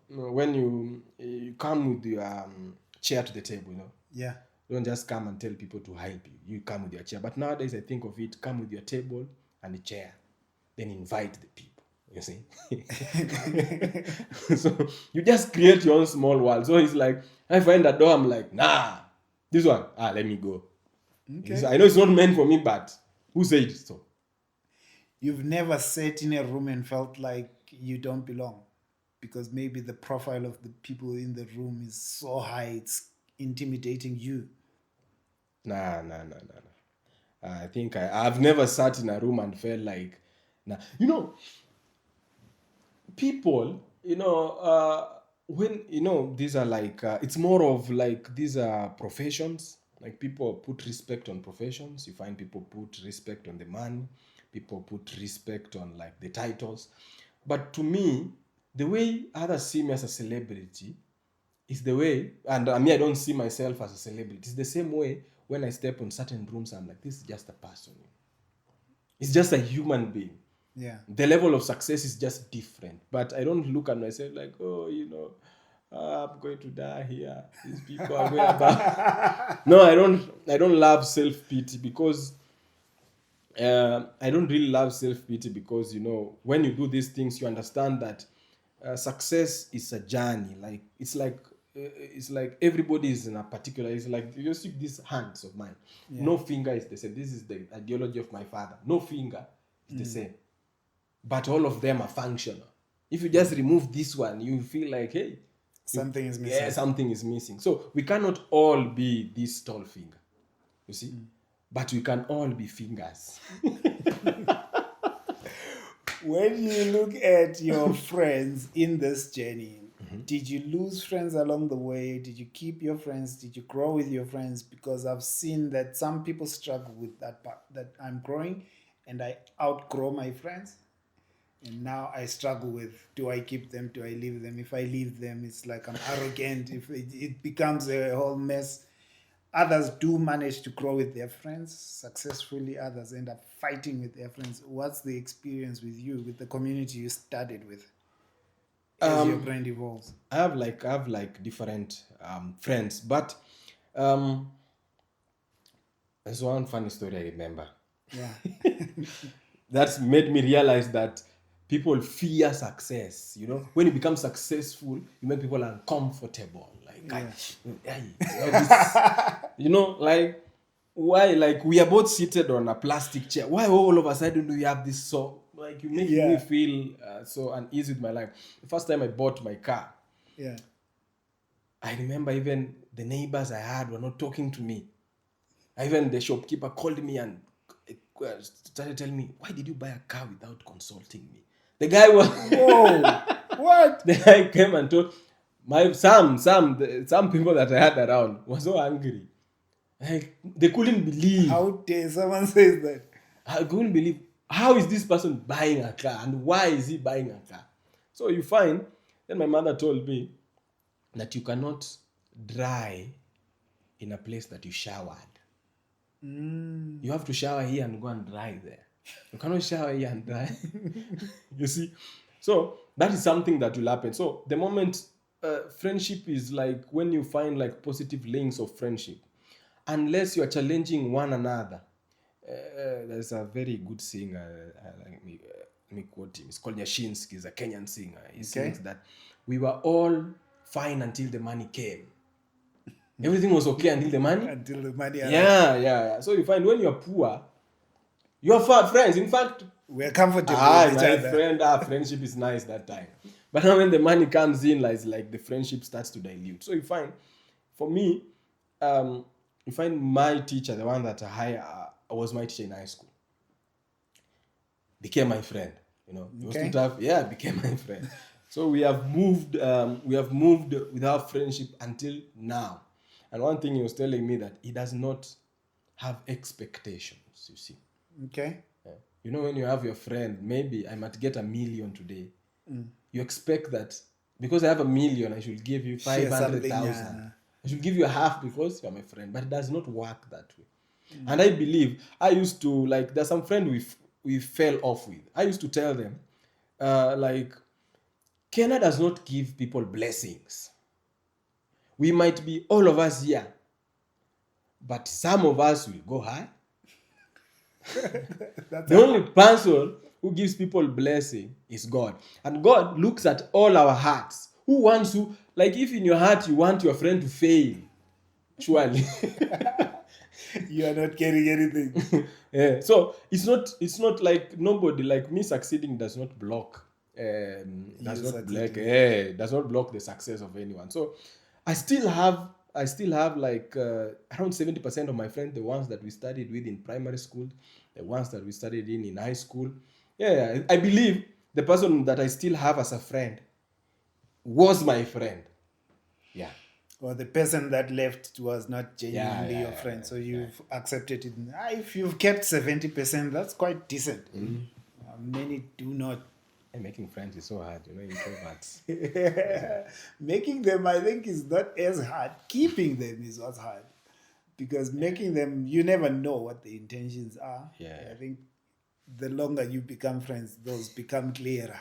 when you come with your chair to the table, Yeah. Don't just come and tell people to help you. You come with your chair. But nowadays, I think of it, come with your table and a chair. Then invite the people, you see. So you just create your own small world. So it's like, I find a door, I'm like, nah, this one, let me go. Okay. I know it's not meant for me, but who said so? You've never sat in a room and felt like you don't belong because maybe the profile of the people in the room is so high, it's intimidating you. Nah. I think I've never sat in a room and felt like, nah. People, when, these are like, it's more of like, these are professions. Like people put respect on professions. You find people put respect on the money. People put respect on like the titles. But to me, the way others see me as a celebrity is the way, and I don't see myself as a celebrity. It's the same way when I step on certain rooms, I'm like, this is just a person. It's just a human being. Yeah. The level of success is just different. But I don't look at myself like, oh, I'm going to die here. These people are going about. No, I don't love self-pity because I don't really love self-pity because, when you do these things, you understand that success is a journey. Like, it's like everybody is in a particular, it's like, you see these hands of mine. Yeah. No finger is the same. This is the ideology of my father. No finger is the same. But all of them are functional. If you just remove this one, you feel like, hey, Something is missing. yeah, something is missing. So we cannot all be this tall finger, you see, but we can all be fingers. When you look at your friends in this journey, did you lose friends along the way? Did you keep your friends? Did you grow with your friends? Because I've seen that some people struggle with that part, that I'm growing and I outgrow my friends. And now I struggle with, do I keep them? Do I leave them? If I leave them, it's like I'm arrogant. If it becomes a whole mess. Others do manage to grow with their friends successfully. Others end up fighting with their friends. What's the experience with you, with the community you started with, as your brand evolves? I have like different friends, but there's one funny story I remember. Yeah. That's made me realize that people fear success. When you become successful, you make people uncomfortable. Like, like, why? Like, we are both seated on a plastic chair. Why all of a sudden do you have this so? Like, you make me feel so uneasy with my life. The first time I bought my car, Yeah. I remember even the neighbors I had were not talking to me. Even the shopkeeper called me and started telling me, why did you buy a car without consulting me? The guy was... Whoa! What? The guy came and told some people that I had around were so angry. Like, they couldn't believe. How dare someone says that? I couldn't believe. How is this person buying a car and why is he buying a car? So you find, then my mother told me that you cannot dry in a place that you showered. You have to shower here and go and dry there. You cannot shower here and dry. You see? So that is something that will happen. So the moment friendship is like when you find like positive links of friendship, unless you are challenging one another. There's a very good singer, let me quote him. It's called Nyashinski. He's a Kenyan singer. He sings that we were all fine until the money came. Everything was okay until the money. Until the money arrived. Yeah. So you find when you're poor, you're friends. In fact, we're comfortable with each other. Friend, our friendship is nice that time. But now when the money comes in, it's like the friendship starts to dilute. So you find, for me, you find my teacher, the one that was my teacher in high school, became my friend. He was too tough. Yeah, became my friend. So we have moved with our friendship until now. And one thing he was telling me that he does not have expectations, you see. Okay. Yeah. When you have your friend, maybe I might get 1 million today. You expect that because I have 1 million, I should give you 500,000. I should give you a half because you're my friend. But it does not work that way. And I believe, I used to, there's some friend we fell off with. I used to tell them, Kennar does not give people blessings. We might be all of us here, but some of us will go high. The only person who gives people blessing is God. And God looks at all our hearts. Who wants to, if in your heart you want your friend to fail, surely. You are not getting anything. Yeah. So it's not like nobody, like me succeeding does not block does not block the success of anyone. So I still have around 70% of my friends, the ones that we studied with in primary school, the ones that we studied in high school. Yeah, I believe the person that I still have as a friend was my friend. Yeah. Or the person that left was not genuinely your friend. So you've accepted it. If you've kept 70%, that's quite decent. Many do not. And making friends is so hard, introverts. Making them, I think, is not as hard. Keeping them is what's hard. Because making them, you never know what the intentions are. Yeah. I think the longer you become friends, those become clearer.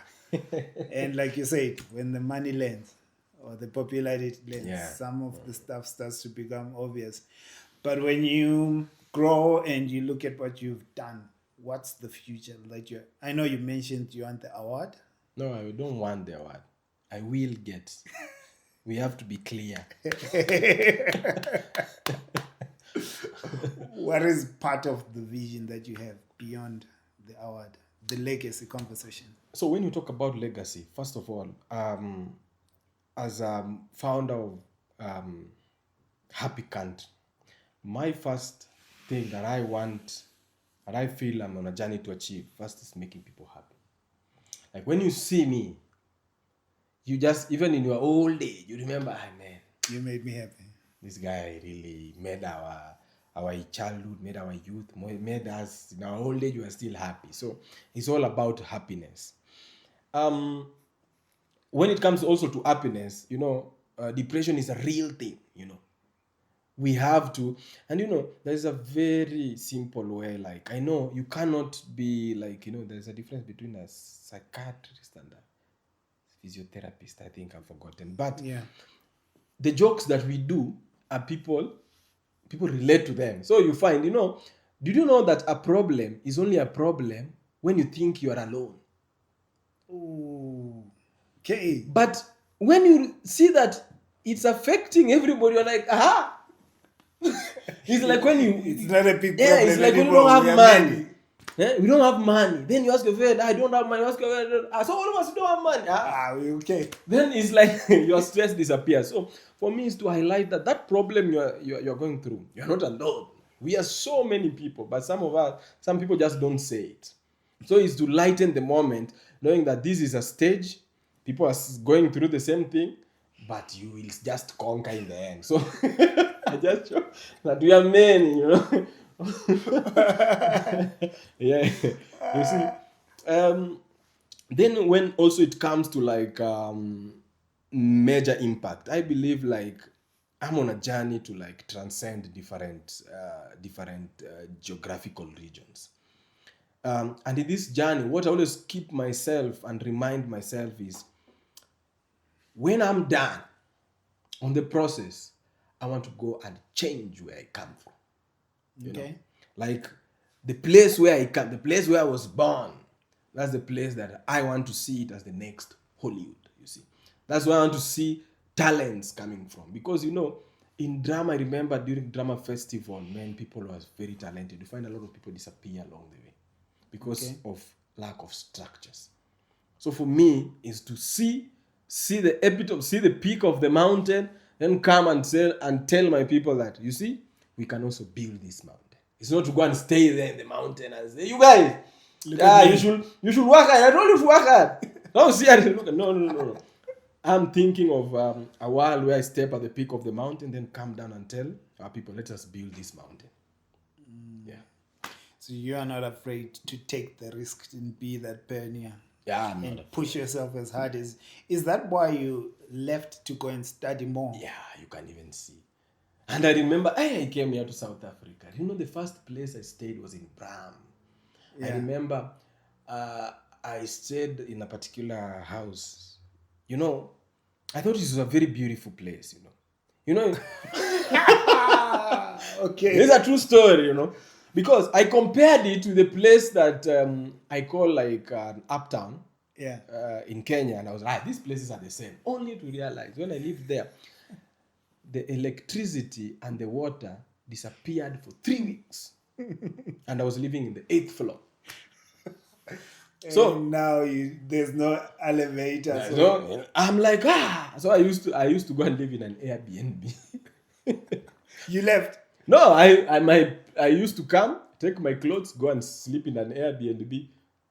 And like you said, when the money lands or the popularity lands, Yeah. some of the stuff starts to become obvious. But when you grow and you look at what you've done, what's the future that you? I know you mentioned you want the award. No, I don't want the award. I will get. We have to be clear. What is part of the vision that you have beyond the award, the legacy conversation? So when you talk about legacy, first of all, as a founder of Happy Country, my first thing that I want, that I feel I'm on a journey to achieve, first is making people happy. Like when you see me, you just, even in your old age, you remember, man, You made me happy. this guy really made our childhood, made our youth, made us, in our old age, we are still happy. So it's all about happiness. When it comes also to happiness, depression is a real thing, We have to, and there's a very simple way, like, I know you cannot be like, there's a difference between a psychiatrist and a physiotherapist, I think I've forgotten. But Yeah. the jokes that we do are people relate to them. So you find, did you know that a problem is only a problem when you think you are alone? Ooh. Okay. But when you see that it's affecting everybody, you're like, aha! It's like when It's not a big problem. yeah, it's like when you anymore. don't We have are money. many. We don't have money. Then you ask your friend, I don't have money. You ask your friend, so all of us don't have money. We okay. Then it's like your stress disappears. So for me, it's to highlight that problem you're going through, you're not alone. We are so many people, but some people just don't say it. So it's to lighten the moment, knowing that this is a stage, people are going through the same thing, but you will just conquer in the end. So I just show that we are many, Yeah, you see. Then when also it comes to like major impact, I believe like I'm on a journey to like transcend different geographical regions. And in this journey, what I always keep myself and remind myself is, when I'm done on the process, I want to go and change where I come from. You know? Like the place where the place where I was born, that's the place that I want to see it as the next Hollywood, you see. That's where I want to see talents coming from. Because, in drama, I remember during drama festival, people were very talented. You find a lot of people disappear along the way because of lack of structures. So for me, is to see the epitome, see the peak of the mountain, then come and tell my people that, you see, we can also build this mountain. It's not to go and stay there in the mountain and say, you guys, you should work hard. I told you to work hard. Don't see it. No. I'm thinking of a while where I step at the peak of the mountain, then come down and tell our people, let us build this mountain. Yeah. So you are not afraid to take the risk and be that pioneer. Yeah, I'm not and afraid. Push yourself as hard as. Is that why you left to go and study more? Yeah, you can even see. And I remember, I came here to South Africa. The first place I stayed was in Bram. Yeah. I remember I stayed in a particular house. I thought it was a very beautiful place, Okay. It's a true story, because I compared it to the place that I call like an uptown in Kenya. And I was like, these places are the same. Only to realize when I lived there, the electricity and the water disappeared for 3 weeks. And I was living in the 8th floor. So now there's no elevator. So I'm like, So I used to go and live in an Airbnb. You left? No, I used to come, take my clothes, go and sleep in an Airbnb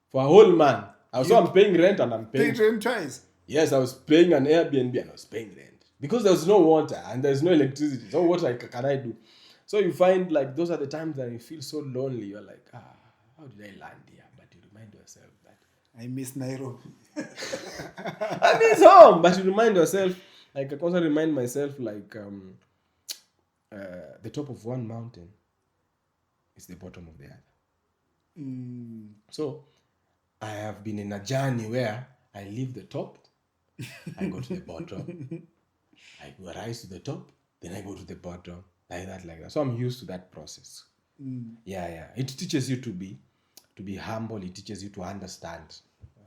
for a whole month. So I'm paying rent and I'm paying. Paid rent twice? Yes, I was paying an Airbnb and I was paying rent. Because there's no water and there's no electricity. So what can I do? So you find like those are the times that you feel so lonely. You're like, how did I land here? But you remind yourself that I miss Nairobi. I miss home. But you remind yourself, like I constantly remind myself, like the top of one mountain is the bottom of the other. So I have been in a journey where I leave the top, I go to the bottom, I go rise to the top, then I go to the bottom, like that. So I'm used to that process. Yeah. It teaches you to be humble. It teaches you to understand.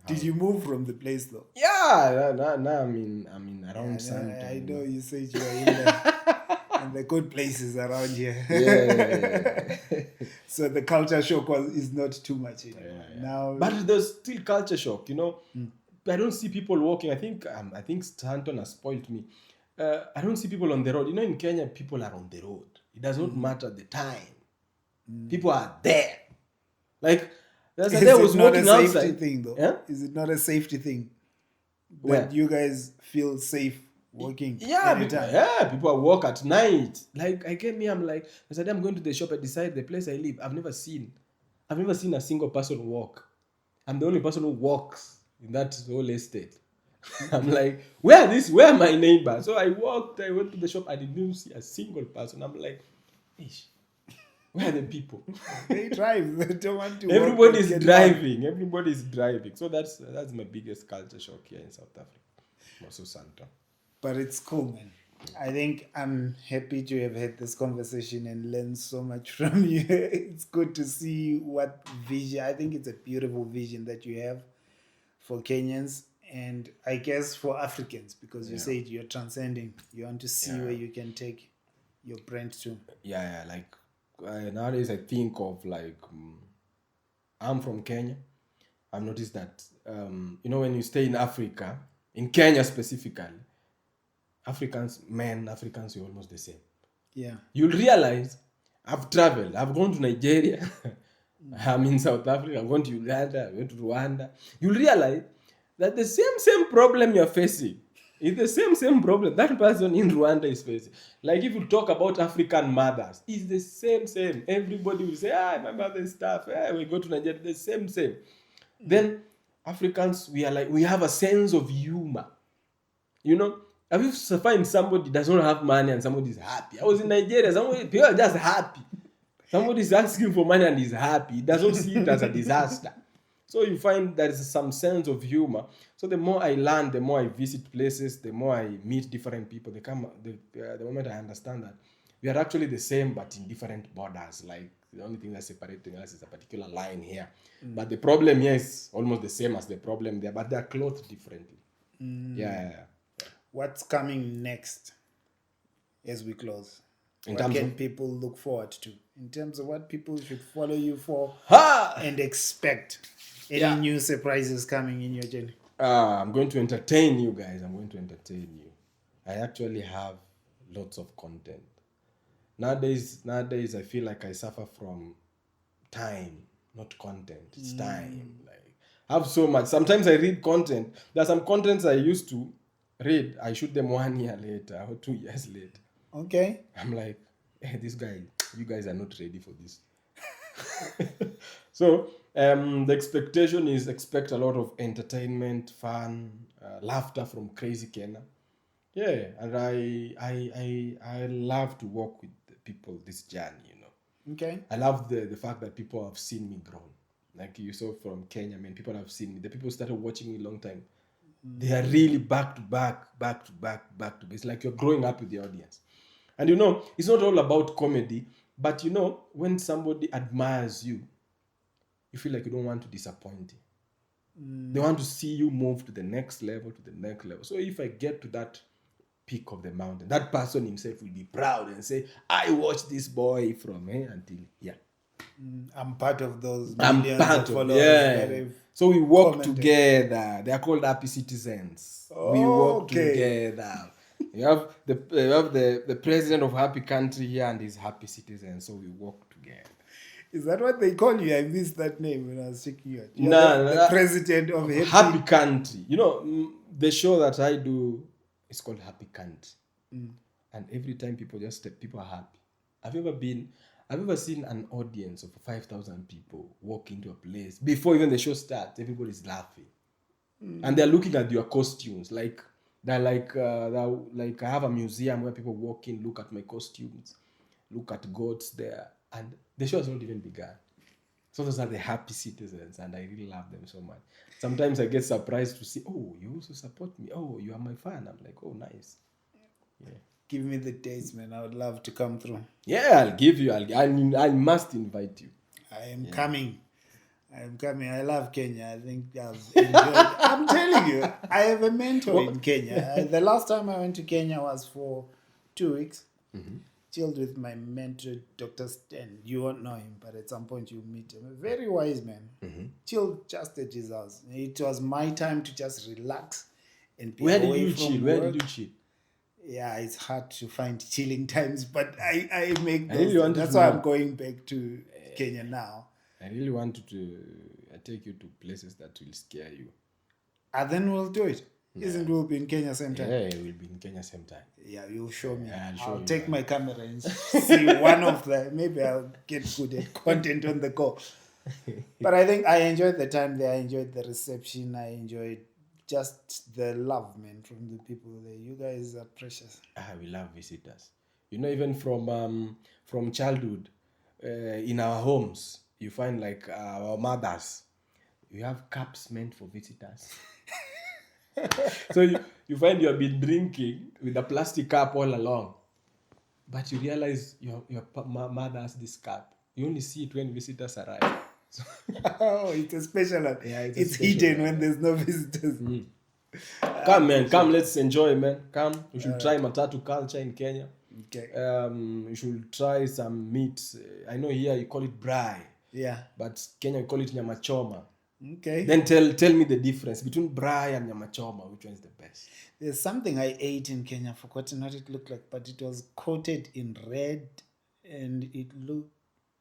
Did you move from the place though? Yeah, now I'm in around Yeah, Santo. I know you said you were in the good places around here. Yeah. So the culture shock is not too much anymore. Now, But there's still culture shock, I don't see people walking. I think Stanton has spoiled me. I don't see people on the road. In Kenya, people are on the road. It does not matter the time. People are there. Like, there's a day I is was it not a walking safety outside. thing though? Yeah? Is it not a safety thing Where? that you guys feel safe walking Yeah, anytime? people walk at night. Like, I came here, I'm like, there's a day I'm going to the shop, I decide the place I live. I've never seen a single person walk. I'm the only person who walks in that whole estate. I'm like, where are my neighbors? So I went to the shop, I didn't see a single person. I'm like, ish, where are the people? They drive. They don't want to. Everybody's driving. So that's my biggest culture shock here in South Africa. Also Santa. But it's cool, man. I think I'm happy to have had this conversation and learn so much from you. It's good to see what vision. I think it's a beautiful vision that you have for Kenyans and I guess for Africans because you said you're transcending. You want to see where you can take your brand to. Yeah. Like nowadays, I think of I'm from Kenya. I've noticed that when you stay in Africa, in Kenya specifically, Africans, we're almost the same. Yeah. You'll realize I've traveled. I've gone to Nigeria. I'm in South Africa. I've gone to Uganda. I went to Rwanda. You'll realize that the same problem you're facing is the same problem that person in Rwanda is facing. Like if you talk about African mothers, it's the same. Everybody will say, my mother's stuff. We go to Nigeria, the same. Then Africans, we have a sense of humor. Have you find somebody does not have money and somebody is happy? I was in Nigeria, people are just happy. Somebody is asking for money and is happy. He doesn't see it as a disaster. So you find there is some sense of humor. So the more I learn, the more I visit places, the more I meet different people. The moment I understand that we are actually the same but in different borders. Like the only thing that's separating us is a particular line here. But the problem here is almost the same as the problem there, but they are clothed differently. Yeah. What's coming next as we close? What can people look forward to in terms of what people should follow you for and expect? Any new surprises coming in your journey? I'm going to entertain you guys. I actually have lots of content. Nowadays, I feel like I suffer from time, not content. It's time. Like I have so much. Sometimes I read content. There are some contents I used to read. I shoot them 1 year later or 2 years later. Okay. I'm like, hey, you guys are not ready for this. So the expectation is expect a lot of entertainment, fun, laughter from crazy Kennar. Yeah, and I love to walk with the people this journey, Okay. I love the fact that people have seen me grow. Like you saw from Kenya, people have seen me. The people started watching me a long time. They are really back to back. It's like you're growing up with the audience. And it's not all about comedy, but when somebody admires you, you feel like you don't want to disappoint him. They want to see you move to the next level, So if I get to that peak of the mountain, that person himself will be proud and say, I watched this boy from here until I'm part of those millions of followers. Yeah. So we work together. They are called happy citizens. We work together. You have the president of happy country here and his happy citizens. So we work together. Is that what they call you? I missed that name when I was checking you out. The president of happy country. The show that I do is called Happy Country. And every time people are happy. Have you ever seen an audience of 5,000 people walk into a place before even the show starts? Everybody's laughing, and they're looking at your costumes. I have a museum where people walk in, look at my costumes, look at goats there, and the show has not even begun. So those are the happy citizens, and I really love them so much. Sometimes I get surprised to see, oh, you also support me. Oh, you are my fan. I'm like, oh, nice. Yeah. Give me the dates, man. I would love to come through. Yeah, I'll give you. I must invite you. I am coming. I am coming. I love Kenya. I think I've enjoyed. I'm telling you, I have a mentor in Kenya. The last time I went to Kenya was for 2 weeks. Chilled with my mentor, Dr. Sten. You won't know him, but at some point you'll meet him. A very wise man. Chilled just at his house. It was my time to just relax and be Where did away you from chill? Where work. did you chill? Yeah, it's hard to find chilling times, but I make those. really wanted That's to why know. I'm going back to Kenya now. I really wanted to take you to places that will scare you. And then we'll do it. Isn't we'll be in Kenya same time? Yeah, we'll be in Kenya same time. Yeah, you'll show me. Yeah, I'll show I'll you, take man. my camera and see one of the. Maybe I'll get good at content on the go. But I think I enjoyed the time there. I enjoyed the reception. I enjoyed just the love, man, from the people there. You guys are precious. We love visitors. You know, even from childhood, in our homes, you find like our mothers, you have cups meant for visitors. So you find you have been drinking with a plastic cup all along, but you realize your mother has this cup. You only see it when visitors arrive. So, Oh, it's a special one. Yeah, it's a it's special hidden one. when there's no visitors. come, man, come, let's enjoy, man. Come, you should try matatu culture in Kenya. Okay. You should try some meat. I know here you call it braai, Yeah. but Kenya you call it nyama choma. Okay. Then tell me the difference between braai and nyama choma. Which one is the best? There's something I ate in Kenya. I've forgotten what it looked like, but it was coated in red, and it looked.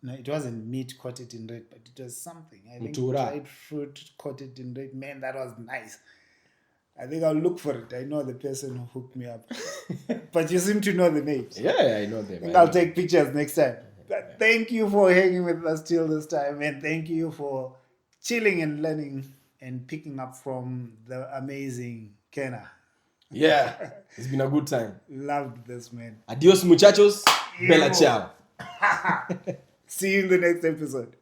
No, it wasn't meat coated in red, but it was something. I think Mtura. dried fruit coated in red. Man, that was nice. I think I'll look for it. I know the person who hooked me up. But you seem to know the names. Yeah, I know them. I think I'll take pictures next time. But thank you for hanging with us till this time, and thank you for chilling and learning and picking up from the amazing Kennar. Yeah, it's been a good time. Loved this, man. Adios, muchachos. Yeah. Bella ciao. See you in the next episode.